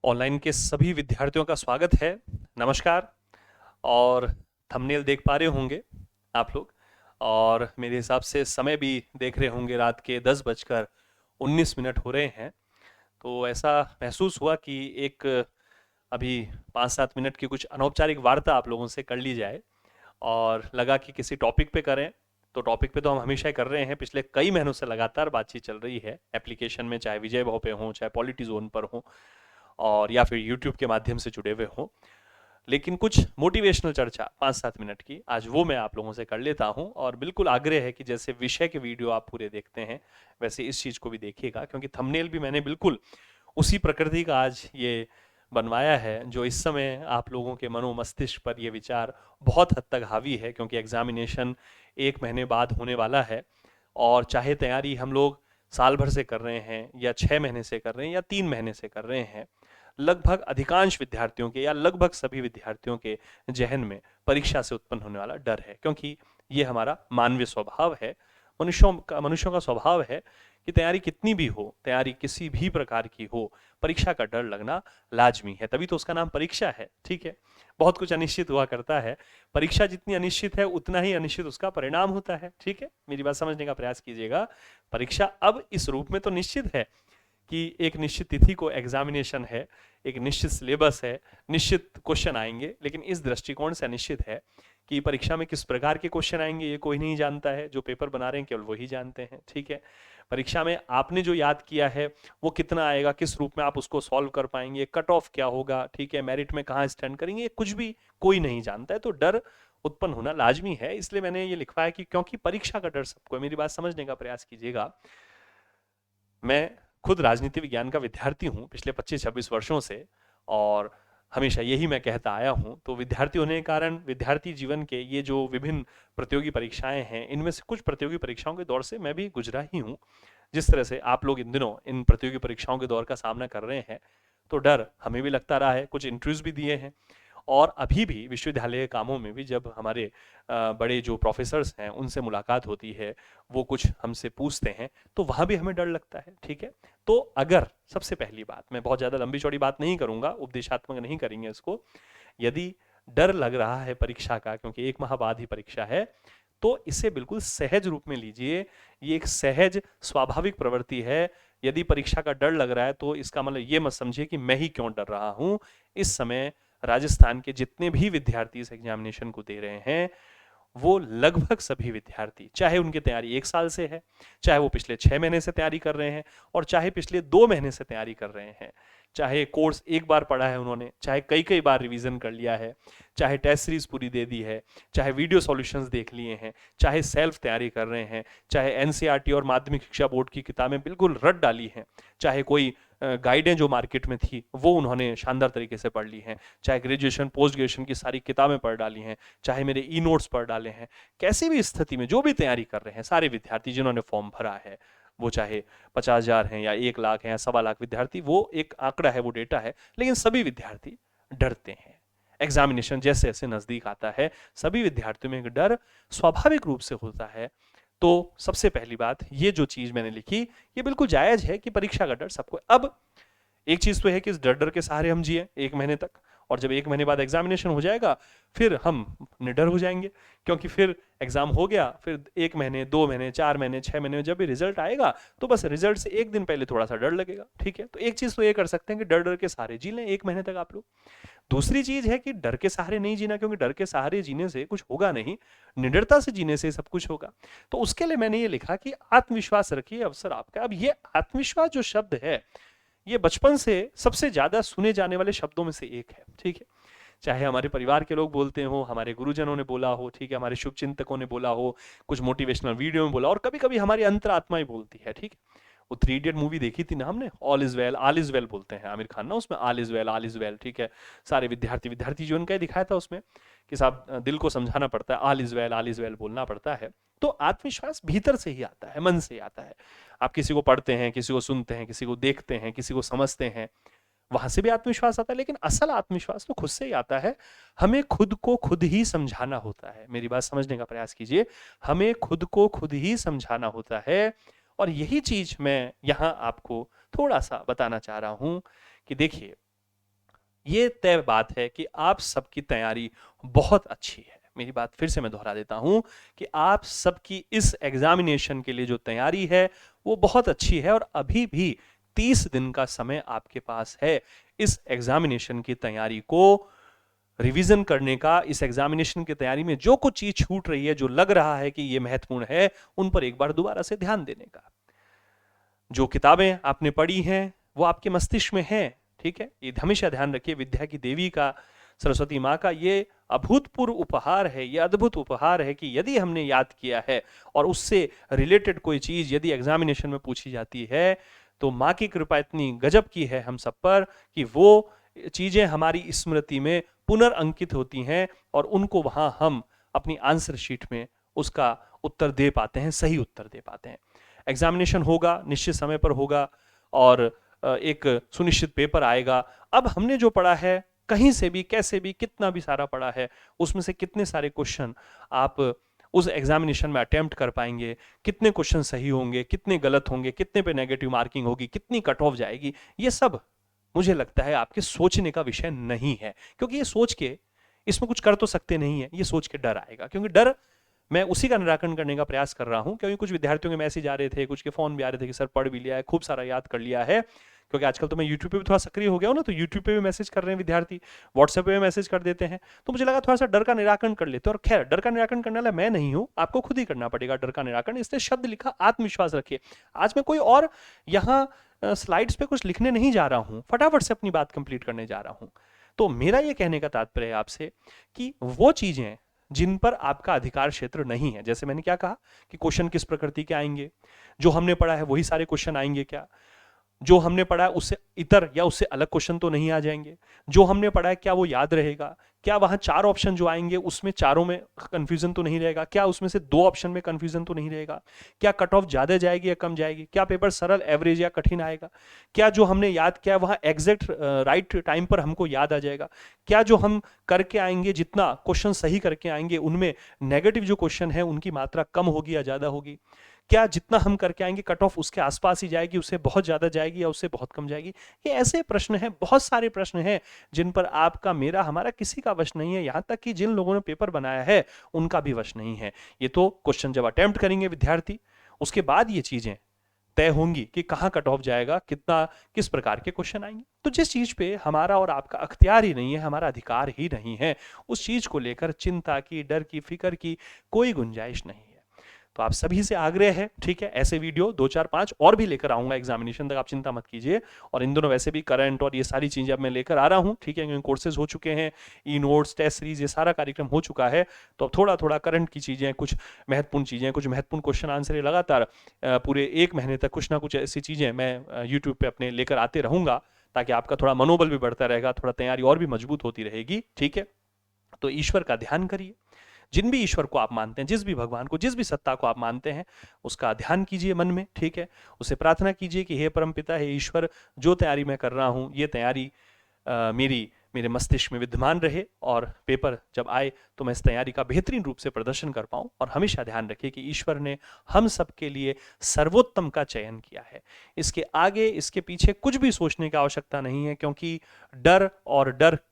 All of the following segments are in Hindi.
ऑनलाइन के सभी विद्यार्थियों का स्वागत है। नमस्कार। और थंबनेल देख पा रहे होंगे आप लोग, और मेरे हिसाब से समय भी देख रहे होंगे, रात के 10:19 हो रहे हैं। तो ऐसा महसूस हुआ कि एक अभी 5-7 मिनट की कुछ अनौपचारिक वार्ता आप लोगों से कर ली जाए, और लगा कि किसी टॉपिक पे करें। तो टॉपिक पे तो हम हमेशा ही कर रहे हैं, पिछले कई महीनों से लगातार बातचीत चल रही है एप्लीकेशन में, चाहे विजय भाव पे हो, चाहे पॉलिटी जोन पर हो, और या फिर यूट्यूब के माध्यम से जुड़े हुए हों। लेकिन कुछ मोटिवेशनल चर्चा 5-7 मिनट की आज वो मैं आप लोगों से कर लेता हूं, और बिल्कुल आग्रह है कि जैसे विषय के वीडियो आप पूरे देखते हैं वैसे इस चीज को भी देखिएगा, क्योंकि थंबनेल भी मैंने बिल्कुल उसी प्रकृति का आज ये बनवाया है जो इस समय आप लोगों के मनो मस्तिष्क पर ये विचार बहुत हद तक हावी है, क्योंकि एग्जामिनेशन 1 महीने बाद होने वाला है। और चाहे तैयारी हम लोग साल भर से कर रहे हैं, या 6 महीने से कर रहे हैं, या 3 महीने से कर रहे हैं, लगभग अधिकांश विद्यार्थियों के या लगभग सभी विद्यार्थियों के जहन में परीक्षा से उत्पन्न होने वाला डर है, क्योंकि ये हमारा मानवीय स्वभाव है। मनुष्यों का स्वभाव है कि तैयारी कितनी भी हो, तैयारी किसी भी प्रकार की हो, परीक्षा का डर लगना लाजमी है, तभी तो उसका नाम परीक्षा है। ठीक है, बहुत कुछ अनिश्चित हुआ करता है। परीक्षा जितनी अनिश्चित है उतना ही अनिश्चित उसका परिणाम होता है। ठीक है, मेरी बात समझने का प्रयास कीजिएगा। परीक्षा अब इस रूप में तो निश्चित है कि एक निश्चित तिथि को एग्जामिनेशन है, एक निश्चित सिलेबस है, निश्चित क्वेश्चन आएंगे, लेकिन इस दृष्टिकोण से अनिश्चित है कि परीक्षा में किस प्रकार के क्वेश्चन आएंगे ये कोई नहीं जानता है। जो पेपर बना रहे हैं केवल वही जानते हैं। ठीक है, परीक्षा में आपने जो याद किया है वो कितना आएगा, किस रूप में आप उसको सॉल्व कर पाएंगे, कट ऑफ क्या होगा, ठीक है, मेरिट में कहाँ स्टैंड करेंगे, ये कुछ भी कोई नहीं जानता है। तो डर उत्पन्न होना लाजमी है, इसलिए मैंने ये लिखवाया कि क्योंकि परीक्षा का डर सबको है। मेरी बात समझने का प्रयास कीजिएगा। मैं खुद राजनीति विज्ञान का विद्यार्थी हूँ पिछले 25-26 वर्षों से, और हमेशा यही मैं कहता आया हूँ। तो विद्यार्थी होने के कारण विद्यार्थी जीवन के ये जो विभिन्न प्रतियोगी परीक्षाएं हैं, इनमें से कुछ प्रतियोगी परीक्षाओं के दौर से मैं भी गुजरा ही हूँ। जिस तरह से आप लोग इन दिनों इन प्रतियोगी परीक्षाओं के दौर का सामना कर रहे हैं, तो डर हमें भी लगता रहा है। कुछ इंटरव्यूज भी दिए हैं, और अभी भी विश्वविद्यालय के कामों में भी जब हमारे बड़े जो प्रोफेसर्स हैं उनसे मुलाकात होती है, वो कुछ हमसे पूछते हैं, तो वहाँ भी हमें डर लगता है। ठीक है, तो अगर सबसे पहली बात, मैं बहुत ज़्यादा लंबी चौड़ी बात नहीं करूँगा, उपदेशात्मक नहीं करेंगे इसको। यदि डर लग रहा है परीक्षा का, क्योंकि 1 माह बाद ही परीक्षा है, तो इसे बिल्कुल सहज रूप में लीजिए। ये एक सहज स्वाभाविक प्रवृत्ति है। यदि परीक्षा का डर लग रहा है तो इसका मतलब ये मत समझिए कि मैं ही क्यों डर रहा हूँ। इस समय राजस्थान के जितने भी विद्यार्थी इस एग्जामिनेशन को दे रहे हैं, वो लगभग सभी विद्यार्थी, चाहे उनकी तैयारी 1 साल से है, चाहे वो पिछले 6 महीने से तैयारी कर रहे हैं, और चाहे पिछले 2 महीने से तैयारी कर रहे हैं, चाहे कोर्स एक बार पढ़ा है उन्होंने, चाहे कई कई बार रिवीजन कर लिया है, चाहे टेस्ट सीरीज पूरी दे दी है, चाहे वीडियो सॉल्यूशंस देख लिए हैं, चाहे सेल्फ तैयारी कर रहे हैं, चाहे एनसीईआरटी और माध्यमिक शिक्षा बोर्ड की किताबें बिल्कुल रट डाली हैं, चाहे कोई गाइडें जो मार्केट में थी वो उन्होंने शानदार तरीके से पढ़ ली हैं, चाहे ग्रेजुएशन पोस्ट ग्रेजुएशन की सारी किताबें पढ़ डाली हैं, चाहे मेरे ई नोट्स पढ़ डाले हैं। कैसी भी स्थिति में जो भी तैयारी कर रहे हैं सारे विद्यार्थी जिन्होंने फॉर्म भरा है, वो चाहे 50,000 हैं या 1 लाख हैं या 1.25 लाख विद्यार्थी, वो एक आंकड़ा है, वो डेटा है, लेकिन सभी विद्यार्थी डरते हैं। एग्जामिनेशन जैसे जैसे नजदीक आता है, सभी विद्यार्थियों में एक डर स्वाभाविक रूप से होता है। तो सबसे पहली बात, ये जो चीज मैंने लिखी, ये बिल्कुल जायज है कि परीक्षा का डर सबको। अब एक चीज तो है कि इस डर डर के सहारे हम जिए 1 महीने तक, और जब 1 महीने बाद एग्जामिनेशन हो जाएगा फिर हम निडर हो जाएंगे, क्योंकि फिर एग्जाम हो गया, फिर 1 महीने 2 महीने 4 महीने 6 महीने में जब भी रिजल्ट आएगा तो बस रिजल्ट से एक दिन पहले थोड़ा सा डर लगेगा। ठीक है, तो एक चीज तो ये कर सकते हैं कि डर डर के सहारे जी लें 1 महीने तक आप लोग। दूसरी चीज है कि डर के सहारे नहीं जीना, क्योंकि डर के सहारे जीने से कुछ होगा नहीं, निडरता से जीने से सब कुछ होगा। तो उसके लिए मैंने ये लिखा कि आत्मविश्वास रखिए, अवसर आपका। अब ये आत्मविश्वास जो शब्द है, ये बचपन से सबसे ज्यादा सुने जाने वाले शब्दों में से एक है। ठीक है, चाहे हमारे परिवार के लोग बोलते हो, हमारे गुरुजनों ने बोला हो, ठीक है, हमारे शुभ चिंतकों ने बोला हो, कुछ मोटिवेशनल वीडियो में बोला, और कभी कभी हमारी अंतरात्मा ही बोलती है। ठीक है, वो 3 इडियट मूवी देखी थी ना हमने, ऑल इज वेल बोलते हैं आमिर खान ना उसमें, ऑल इज वेल। ठीक है, सारे विद्यार्थी विद्यार्थी जीवन का ही दिखाया था उसमें कि साहब दिल को समझाना पड़ता है, ऑल इज वेल बोलना पड़ता है। तो आत्मविश्वास भीतर से ही आता है, मन से ही आता है। आप किसी को पढ़ते हैं, किसी को सुनते हैं, किसी को देखते हैं, किसी को समझते हैं, वहां से भी आत्मविश्वास आता है। लेकिन असल आत्मविश्वास तो खुद से ही आता है। हमें खुद को खुद ही समझाना होता है। मेरी बात समझने का प्रयास कीजिए, हमें खुद को खुद ही समझाना होता है। और यही चीज मैं यहां आपको थोड़ा सा बताना चाह रहा हूं कि देखिए, ये तय बात है कि आप सबकी तैयारी बहुत अच्छी है। मेरी बात फिर से मैं दोहरा देता हूं कि आप सबकी इस एग्जामिनेशन के लिए जो तैयारी है वो बहुत अच्छी है और अभी भी 30 दिन का समय आपके पास है इस एग्जामिनेशन की तैयारी को रिवीजन करने का। इस एग्जामिनेशन की तैयारी में जो कुछ चीज छूट रही है, जो लग रहा है कि ये महत्वपूर्ण है, उन पर एक बार दोबारा से ध्यान देने का। जो किताबें आपने पढ़ी हैं वो आपके मस्तिष्क में हैं, ठीक है। ये हमेशा ध्यान रखिए, विद्या की देवी का, सरस्वती माँ का ये अभूतपूर्व उपहार है, ये अद्भुत उपहार है कि यदि हमने याद किया है और उससे रिलेटेड कोई चीज यदि एग्जामिनेशन में पूछी जाती है तो माँ की कृपा इतनी गजब की है हम सब पर कि वो चीजें हमारी स्मृति में पुनर्अंकित होती हैं और उनको वहां हम अपनी आंसर शीट में उसका उत्तर दे पाते हैं, सही उत्तर दे पाते हैं। एग्जामिनेशन होगा, निश्चित समय पर होगा और एक सुनिश्चित पेपर आएगा। अब हमने जो पढ़ा है, कहीं से भी, कैसे भी, कितना भी सारा पढ़ा है, उसमें से कितने सारे क्वेश्चन आप उस एग्जामिनेशन में अटेम्प्ट कर पाएंगे, कितने क्वेश्चन सही होंगे, कितने गलत होंगे, कितने पे नेगेटिव मार्किंग होगी, कितनी कट ऑफ जाएगी, ये सब मुझे लगता है आपके सोचने का विषय नहीं है। क्योंकि ये सोच के इसमें कुछ कर तो सकते नहीं है, ये सोच के डर आएगा। क्योंकि डर, मैं उसी का निराकरण करने का प्रयास कर रहा हूं। क्योंकि कुछ विद्यार्थियों के मैसेज आ रहे थे, कुछ के फोन भी आ रहे थे कि सर पढ़ भी लिया है, खूब सारा याद कर लिया है। क्योंकि आजकल तो मैं यूट्यूब पे भी थोड़ा सक्रिय हो गया हूं ना, तो यूट्यूब पे भी मैसेज कर रहे हैं विद्यार्थी, व्हाट्सएप पे भी मैसेज कर देते हैं। तो मुझे लगा थोड़ा सा डर का निराकरण कर लेते हैं। और खैर, डर का निराकरण करने वाला मैं नहीं हूं, आपको खुद ही करना पड़ेगा डर का निराकरण। इसलिए शब्द लिखा आत्मविश्वास रखिए। आज मैं कोई और यहाँ स्लाइड्स पे कुछ लिखने नहीं जा रहा हूं, फटाफट से अपनी बात कंप्लीट करने जा रहा हूं। तो मेरा ये कहने का तात्पर्य है आपसे कि वो चीजें जिन पर आपका अधिकार क्षेत्र नहीं है, जैसे मैंने क्या कहा कि क्वेश्चन किस प्रकृति के आएंगे, जो हमने पढ़ा है वही सारे क्वेश्चन आएंगे क्या, जो हमने पढ़ा है उससे इतर या उससे अलग क्वेश्चन तो नहीं आ जाएंगे, जो हमने पढ़ा है क्या वो याद रहेगा, क्या वहां 4 ऑप्शन जो आएंगे उसमें चारों में कंफ्यूजन तो नहीं रहेगा, क्या उसमें से 2 ऑप्शन में कंफ्यूजन तो नहीं रहेगा, क्या कट ऑफ ज्यादा जाएगी या कम जाएगी, क्या पेपर सरल, एवरेज या कठिन आएगा, क्या जो हमने याद किया वहां एग्जैक्ट राइट टाइम पर हमको याद आ जाएगा, क्या जो हम करके आएंगे, जितना क्वेश्चन सही करके आएंगे उनमें नेगेटिव जो क्वेश्चन है उनकी मात्रा कम होगी या ज्यादा होगी, क्या जितना हम करके आएंगे कट ऑफ उसके आसपास ही जाएगी, उससे बहुत ज्यादा जाएगी या उससे बहुत कम जाएगी। ये ऐसे प्रश्न हैं, बहुत सारे प्रश्न हैं जिन पर आपका, मेरा, हमारा किसी का वश नहीं है। यहां तक कि जिन लोगों ने पेपर बनाया है उनका भी वश नहीं है। ये तो क्वेश्चन जब अटेम्प्ट करेंगे विद्यार्थी, उसके बाद ये चीजें तय होंगी कि कहां कट ऑफ जाएगा, कितना, किस प्रकार के क्वेश्चन आएंगे। तो जिस चीज पे हमारा और आपका अख्तियार ही नहीं है, हमारा अधिकार ही नहीं है, उस चीज को लेकर चिंता की, डर की, फिक्र की कोई गुंजाइश नहीं है। तो आप सभी से आग्रह है, ठीक है, ऐसे वीडियो 2 4 5 और भी लेकर आऊंगा एग्जामिनेशन तक, आप चिंता मत कीजिए। और इन दोनों वैसे भी करंट और ये सारी चीजें अब मैं लेकर आ रहा हूं, ठीक है, क्योंकि कोर्सेज हो चुके हैं, ई नोट्स, टेस्ट सीरीज, ये सारा कार्यक्रम हो चुका है। तो अब थोड़ा थोड़ा करंट की चीजें, कुछ महत्वपूर्ण चीजें, कुछ महत्वपूर्ण क्वेश्चन आंसर लगातार पूरे 1 महीने तक कुछ ना कुछ ऐसी चीजें मैं यूट्यूब पे अपने लेकर आते रहूंगा, ताकि आपका थोड़ा मनोबल भी बढ़ता रहेगा, थोड़ा तैयारी और भी मजबूत होती रहेगी, ठीक है। तो ईश्वर का ध्यान करिए, जिन भी ईश्वर को आप मानते हैं, जिस भी भगवान को, जिस भी सत्ता को आप मानते हैं, उसका ध्यान कीजिए मन में, ठीक है। उससे प्रार्थना कीजिए कि हे परमपिता, हे ईश्वर, जो तैयारी मैं कर रहा हूं, ये तैयारी मेरे मस्तिष्क में विद्यमान रहे और पेपर जब आए तो मैं इस तैयारी का बेहतरीन रूप से प्रदर्शन कर पाऊं। और हमेशा ध्यान रखिए कि ईश्वर ने हम सबके लिए सर्वोत्तम का चयन किया है। इसके आगे, इसके पीछे कुछ भी सोचने की आवश्यकता नहीं है, क्योंकि डर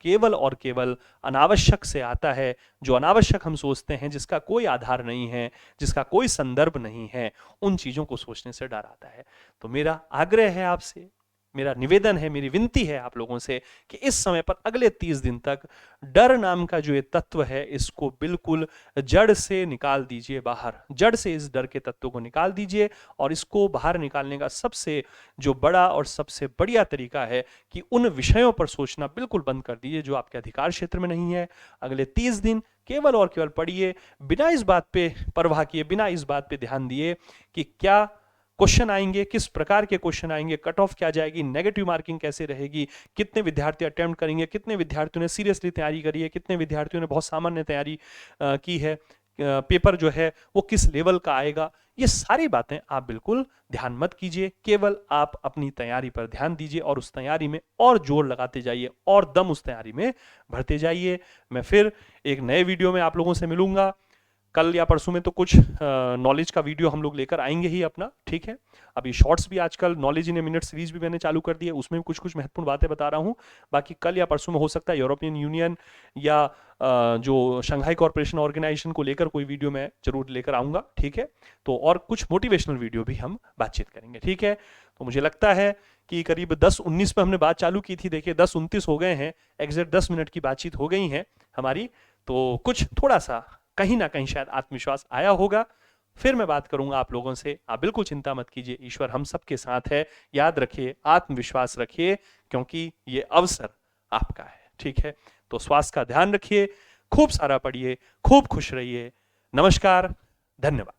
केवल और केवल अनावश्यक से आता है। जो अनावश्यक हम सोचते हैं, जिसका कोई आधार नहीं है, जिसका कोई संदर्भ नहीं है, उन चीजों को सोचने से डर आता है। तो मेरा आग्रह है आपसे, मेरा निवेदन है, मेरी विनती है आप लोगों से कि इस समय पर अगले 30 दिन तक डर नाम का जो ये तत्व है, इसको बिल्कुल जड़ से निकाल दीजिए बाहर। जड़ से इस डर के तत्व को निकाल दीजिए और इसको बाहर निकालने का सबसे जो बड़ा और सबसे बढ़िया तरीका है कि उन विषयों पर सोचना बिल्कुल बंद कर दीजिए जो आपके अधिकार क्षेत्र में नहीं है। अगले 30 दिन केवल और केवल पढ़िए, बिना इस बात पे परवाह किए, बिना इस बात पे ध्यान दिए कि क्या क्वेश्चन आएंगे, किस प्रकार के क्वेश्चन आएंगे, कट ऑफ क्या जाएगी, नेगेटिव मार्किंग कैसे रहेगी, कितने विद्यार्थी अटेम्प्ट करेंगे, कितने विद्यार्थियों ने सीरियसली तैयारी करी है, कितने विद्यार्थियों ने बहुत सामान्य तैयारी की है, पेपर जो है वो किस लेवल का आएगा। ये सारी बातें आप बिल्कुल ध्यान मत कीजिए, केवल आप अपनी तैयारी पर ध्यान दीजिए और उस तैयारी में और जोर लगाते जाइए और दम उस तैयारी में भरते जाइए। मैं फिर एक नए वीडियो में आप लोगों से मिलूंगा। कल या परसों में तो कुछ नॉलेज का वीडियो हम लोग लेकर आएंगे ही अपना, ठीक है। अभी शॉर्ट्स भी आजकल knowledge in a minute series भी मैंने चालू कर दी है, उसमें भी कुछ कुछ महत्वपूर्ण बातें बता रहा हूँ। बाकी कल या परसों में हो सकता है यूरोपियन यूनियन या जो शंघाई कॉर्पोरेशन ऑर्गेनाइजेशन को लेकर कोई वीडियो मैं जरूर लेकर आऊंगा, ठीक है। तो और कुछ मोटिवेशनल वीडियो भी हम बातचीत करेंगे, ठीक है। तो मुझे लगता है कि करीब 10:19 पे हमने बात चालू की थी, देखिए 10:29 हो गए हैं, एग्जैक्ट 10 मिनट की बातचीत हो गई है हमारी। तो कुछ थोड़ा सा कहीं ना कहीं शायद आत्मविश्वास आया होगा। फिर मैं बात करूंगा आप लोगों से, आप बिल्कुल चिंता मत कीजिए, ईश्वर हम सबके साथ है। याद रखिए, आत्मविश्वास रखिए, क्योंकि ये अवसर आपका है, ठीक है। तो स्वास्थ्य का ध्यान रखिए, खूब सारा पढ़िए, खूब खुश रहिए। नमस्कार, धन्यवाद।